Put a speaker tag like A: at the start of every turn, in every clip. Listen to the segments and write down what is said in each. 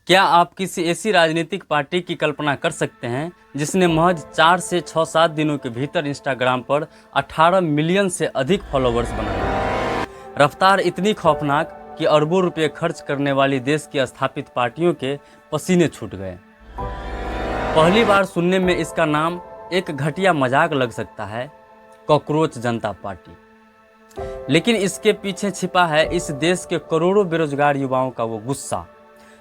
A: क्या आप किसी ऐसी राजनीतिक पार्टी की कल्पना कर सकते हैं जिसने महज 4 से 6-7 दिनों के भीतर इंस्टाग्राम पर 18 मिलियन से अधिक फॉलोवर्स बना लिए? रफ्तार इतनी खौफनाक कि अरबों रुपए खर्च करने वाली देश की स्थापित पार्टियों के पसीने छूट गए। पहली बार सुनने में इसका नाम एक घटिया मजाक लग सकता है, कॉकरोच जनता पार्टी। लेकिन इसके पीछे छिपा है इस देश के करोड़ों बेरोजगार युवाओं का वो गुस्सा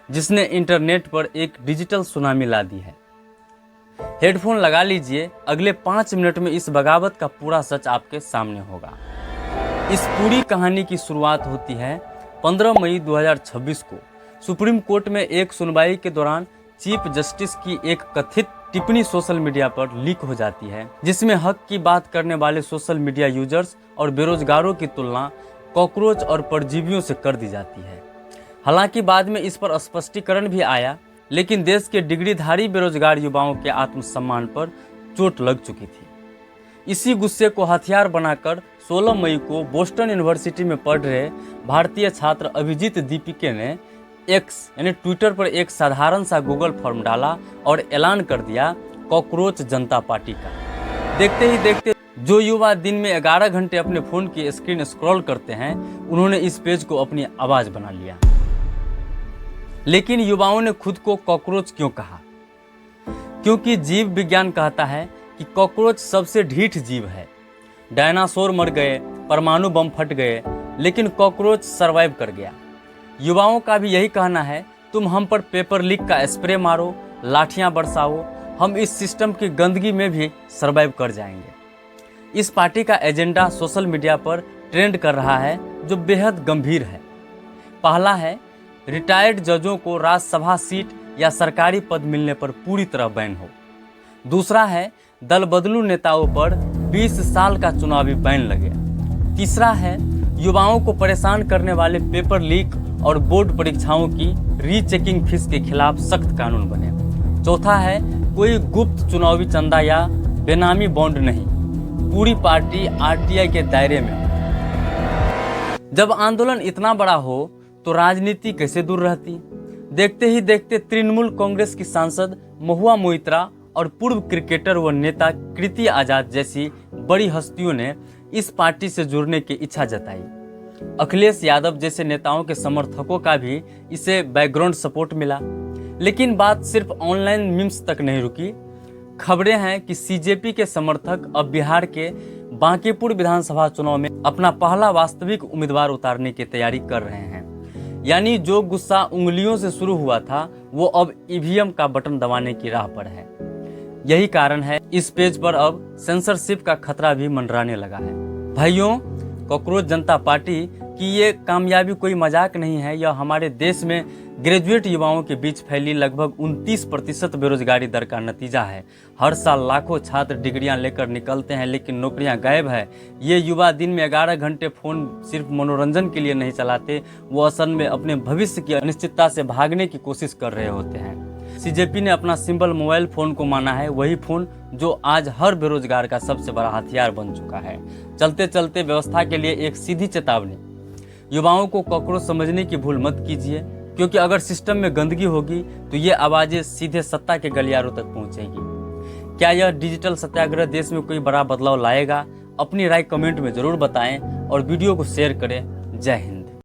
A: जिसने इंटरनेट पर एक डिजिटल सुनामी ला दी है। हेडफोन लगा लीजिए, अगले 5 मिनट में इस बगावत का पूरा सच आपके सामने होगा। इस पूरी कहानी की शुरुआत होती है 15 मई 2026 को सुप्रीम कोर्ट में एक सुनवाई के दौरान चीफ जस्टिस की एक कथित टिप्पणी सोशल मीडिया पर लीक हो जाती है, जिसमें हक की बात करने वाले सोशल मीडिया यूजर्स और बेरोजगारों की तुलना कॉकरोच और परजीवियों से कर दी जाती है। हालांकि बाद में इस पर स्पष्टीकरण भी आया, लेकिन देश के डिग्रीधारी बेरोजगार युवाओं के आत्मसम्मान पर चोट लग चुकी थी। इसी गुस्से को हथियार बनाकर 16 मई को बोस्टन यूनिवर्सिटी में पढ़ रहे भारतीय छात्र अभिजीत दीपिके ने एक्स यानी ट्विटर पर एक साधारण सा गूगल फॉर्म डाला और ऐलान कर दिया कॉकरोच जनता पार्टी का। देखते ही देखते जो युवा दिन में 11 घंटे अपने फोन की स्क्रीन स्क्रॉल करते हैं, उन्होंने इस पेज को अपनी आवाज बना लिया। लेकिन युवाओं ने खुद को कॉकरोच क्यों कहा? क्योंकि जीव विज्ञान कहता है कि कॉकरोच सबसे ढीठ जीव है। डायनासोर मर गए, परमाणु बम फट गए, लेकिन कॉकरोच सरवाइव कर गया। युवाओं का भी यही कहना है, तुम हम पर पेपर लीक का स्प्रे मारो, लाठियां बरसाओ, हम इस सिस्टम की गंदगी में भी सरवाइव कर जाएंगे। इस पार्टी का एजेंडा सोशल मीडिया पर ट्रेंड कर रहा है, जो बेहद गंभीर है। पहला है, रिटायर्ड जजों को राज्यसभा सीट या सरकारी पद मिलने पर पूरी तरह बैन हो। दूसरा है, दल बदलू नेताओं पर 20 साल का चुनावी बैन लगे। तीसरा है, युवाओं को परेशान करने वाले पेपर लीक और बोर्ड परीक्षाओं की रीचेकिंग फीस के खिलाफ सख्त कानून बने। चौथा है, कोई गुप्त चुनावी चंदा या बेनामी बॉन्ड नहीं, पूरी पार्टी आरटीआई के दायरे में हो। जब आंदोलन इतना बड़ा हो तो राजनीति कैसे दूर रहती? देखते ही देखते तृणमूल कांग्रेस की सांसद महुआ मोइत्रा और पूर्व क्रिकेटर व नेता कृति आजाद जैसी बड़ी हस्तियों ने इस पार्टी से जुड़ने की इच्छा जताई। अखिलेश यादव जैसे नेताओं के समर्थकों का भी इसे बैकग्राउंड सपोर्ट मिला। लेकिन बात सिर्फ ऑनलाइन मीम्स तक नहीं रुकी। खबरें हैं कि सीजेपी के समर्थक अब बिहार के बांकीपुर विधानसभा चुनाव में अपना पहला वास्तविक उम्मीदवार उतारने की तैयारी कर रहे हैं। यानी जो गुस्सा उंगलियों से शुरू हुआ था, वो अब ईवीएम का बटन दबाने की राह पर है। यही कारण है इस पेज पर अब सेंसरशिप का खतरा भी मंडराने लगा है। भाइयों, कॉकरोच जनता पार्टी की ये कामयाबी कोई मजाक नहीं है। यह हमारे देश में ग्रेजुएट युवाओं के बीच फैली लगभग 29% बेरोजगारी दर का नतीजा है। हर साल लाखों छात्र डिग्रियां लेकर निकलते हैं, लेकिन नौकरियां गायब है। ये युवा दिन में 11 घंटे फोन सिर्फ मनोरंजन के लिए नहीं चलाते, वो असल में अपने भविष्य की अनिश्चितता से भागने की कोशिश कर रहे होते हैं। सीजेपी ने अपना सिंबल मोबाइल फोन को माना है, वही फोन जो आज हर बेरोजगार का सबसे बड़ा हथियार बन चुका है। चलते चलते व्यवस्था के लिए एक सीधी चेतावनी, युवाओं को कॉकरोच समझने की भूल मत कीजिए, क्योंकि अगर सिस्टम में गंदगी होगी तो ये आवाजें सीधे सत्ता के गलियारों तक पहुंचेगी। क्या यह डिजिटल सत्याग्रह देश में कोई बड़ा बदलाव लाएगा? अपनी राय कमेंट में जरूर बताएं और वीडियो को शेयर करें। जय हिंद।